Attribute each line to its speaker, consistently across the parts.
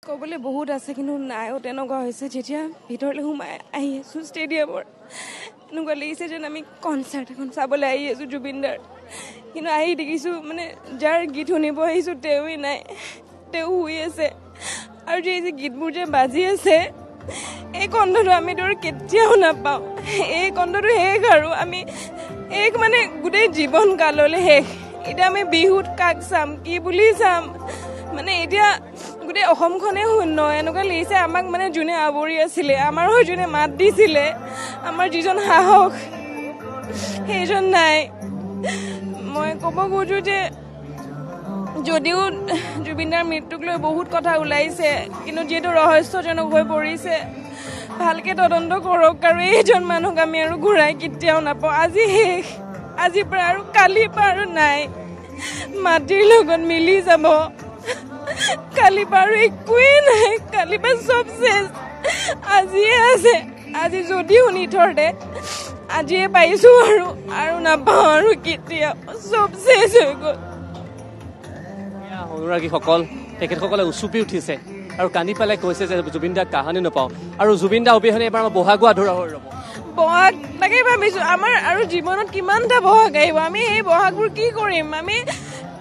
Speaker 1: ক'বলৈ বহুত আছে কিন্তু নাইও তেনেকুৱা হৈছে যেতিয়া ভিতৰলৈ সোমাই আহি আছোঁ ষ্টেডিয়ামৰ এনেকুৱা লাগিছে যেন আমি কনচাৰ্ট এখন চাবলৈ আহি আছোঁ জুবিনদাৰ কিন্তু আহি দেখিছোঁ মানে যাৰ গীত শুনিব আহিছোঁ তেওঁৱেই নাই তেওঁ শুই আছে আৰু যে গীতবোৰ যে বাজি আছে এই কণ্ঠটো আমিতো আৰু কেতিয়াও নাপাওঁ এই কণ্ঠটো শেষ আৰু আমি এক মানে গোটেই জীৱন কাললৈ শেষ এতিয়া আমি বিহুত কাক চাম কি বুলি চাম মানে এতিয়া গোটেই অসমখনে শূন্য এনেকুৱা লাগিছে আমাক মানে যোনে আৱৰি আছিলে আমাৰ হৈ যোনে মাত দিছিলে আমাৰ যিজন সাহস সেইজন নাই মই ক'ব খোজোঁ যে যদিও জুবিনদাৰ মৃত্যুক লৈ বহুত কথা ওলাইছে কিন্তু যিহেতু ৰহস্যজনক হৈ পৰিছে ভালকৈ তদন্ত কৰক আৰু এইজন মানুহক আমি আৰু ঘূৰাই কেতিয়াও নাপাওঁ আজি শেষ আজিৰ পৰা আৰু কালিৰ পৰা আৰু নাই মাটিৰ লগত মিলি যাব কালি বাৰু একোৱেই নাই কালি পৰা চব চেছ আজিয়ে আছে আজি যদি শুনি থৰতে আজিয়ে পাইছোঁ আৰু নাপাওঁ আৰু কেতিয়াও চব চেছ হৈ গ'ল
Speaker 2: অনুৰাগীসকল তেখেতসকলে উচুপি উঠিছে আৰু কান্দি পেলাই কৈছে যে জুবিন দাক কাহানি নাপাওঁ আৰু জুবিন দা অবিহনে এবাৰ আমাৰ বহাগো আধৰুৱা হৈ ৰ'ব
Speaker 1: বহাগ তাকেই ভাবিছোঁ আমাৰ আৰু জীৱনত কিমানটা বহাগ আহিব আমি এই বহাগবোৰ কি কৰিম আমি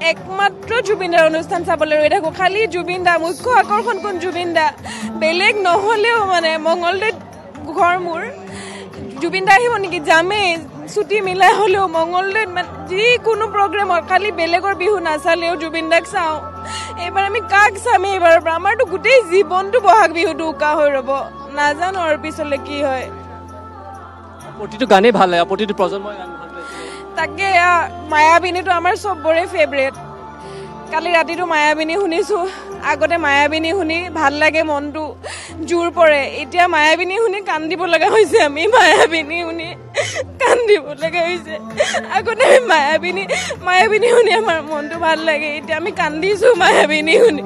Speaker 1: একমাত্ৰ জুবিন দাৰ অনুষ্ঠান চাবলৈ ৰৈ থাকোঁ খালি জুবিন দা মুখ্য আকৰ্ষণ কোন জুবিন দা বেলেগ নহ'লেও মানে মঙলদৈত ঘৰ মোৰ জুবিন দা আহিব নেকি যামেই ছুটি মিলাই হ'লেও মঙলদৈত মানে যিকোনো প্ৰগ্ৰেমত খালি বেলেগৰ বিহু নাচালেও জুবিন দাক চাওঁ এইবাৰ আমি কাক চাম এইবাৰৰ পৰা আমাৰতো গোটেই জীৱনটো বহাগ বিহুটো উকা হৈ ৰ'ব নাজানো আৰু পিছলৈ কি হয়
Speaker 2: প্ৰতিটো গানেই ভাল লাগে প্ৰতিটো প্ৰজন্মই গান ভাল লাগে
Speaker 1: তাকে মায়াবিনীটো আমাৰ চবৰে ফেভৰেট কালি ৰাতিটো মায়াবিনী শুনিছোঁ আগতে মায়াবিনী শুনি ভাল লাগে মনটো জোৰ পৰে এতিয়া মায়াবিনী শুনি কান্দিব লগা হৈছে আমি মায়াবিনী শুনি কান্দিব লগা হৈছে আগতে আমি মায়াবিনী শুনি আমাৰ মনটো ভাল লাগে এতিয়া আমি কান্দিছোঁ মায়াবিনী শুনি